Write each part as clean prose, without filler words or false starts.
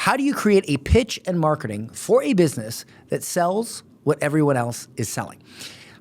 How do you create a pitch and marketing for a business that sells what everyone else is selling?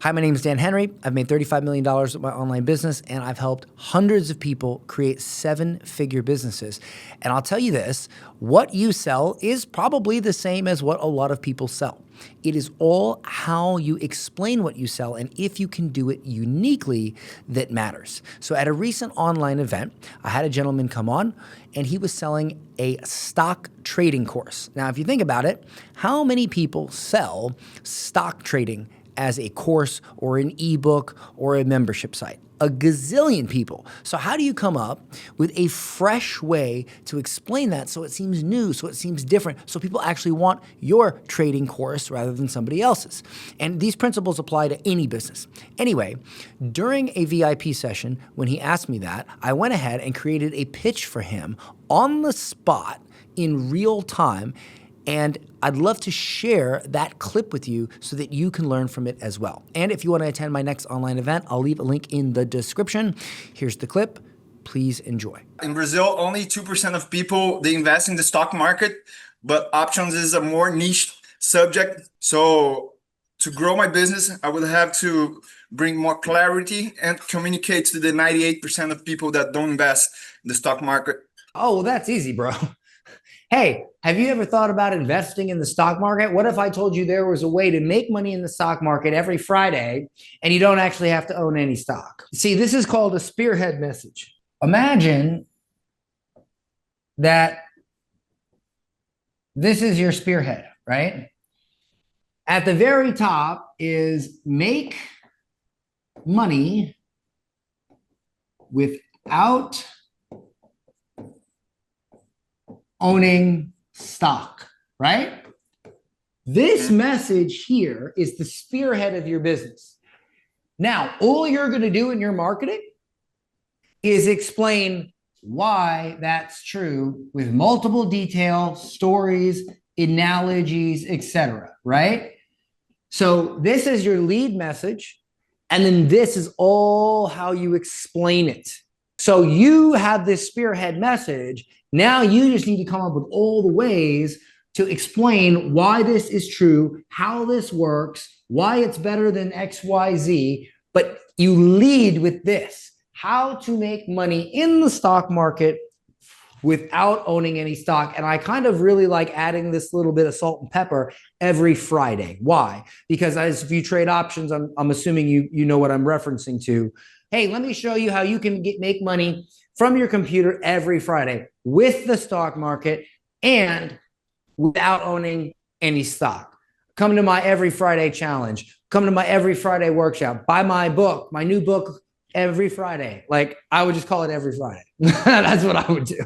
Hi, my name is Dan Henry. I've made $35 million with my online business, and I've helped hundreds of people create seven-figure businesses. And I'll tell you this, what you sell is probably the same as what a lot of people sell. It is all how you explain what you sell and if you can do it uniquely that matters. So at a recent online event, I had a gentleman come on and he was selling a stock trading course. Now, if you think about it, how many people sell stock trading as a course or an ebook or a membership site? A gazillion people. So how do you come up with a fresh way to explain that so it seems new, so it seems different, so people actually want your trading course rather than somebody else's? And these principles apply to any business. Anyway, during a VIP session, when he asked me that, I went ahead and created a pitch for him on the spot in real time. And I'd love to share that clip with you so that you can learn from it as well. And if you want to attend my next online event, I'll leave a link in the description. Here's the clip. Please enjoy. In Brazil, only 2% of people, they invest in the stock market, but options is a more niche subject. So to grow my business, I would have to bring more clarity and communicate to the 98% of people that don't invest in the stock market. Oh, well, that's easy, bro. Hey, have you ever thought about investing in the stock market? What if I told you there was a way to make money in the stock market every Friday and you don't actually have to own any stock? See, this is called a spearhead message. Imagine that this is your spearhead, right? At the very top is make money without owning stock, right? This message here is the spearhead of your business. Now, all you're going to do in your marketing is explain why that's true with multiple details, stories, analogies, etc., right? So this is your lead message, and then this is all how you explain it. So you have this spearhead message. Now you just need to come up with all the ways to explain why this is true, how this works, why it's better than XYZ, but you lead with this, how to make money in the stock market without owning any stock. And I kind of really like adding this little bit of salt and pepper every Friday. Why? Because as if you trade options, I'm assuming you know what I'm referencing to. Hey, let me show you how you can make money from your computer every Friday with the stock market and without owning any stock. Come to my every Friday challenge. Come to my every Friday workshop. Buy my book, my new book every Friday. Like I would just call it every Friday. That's what I would do.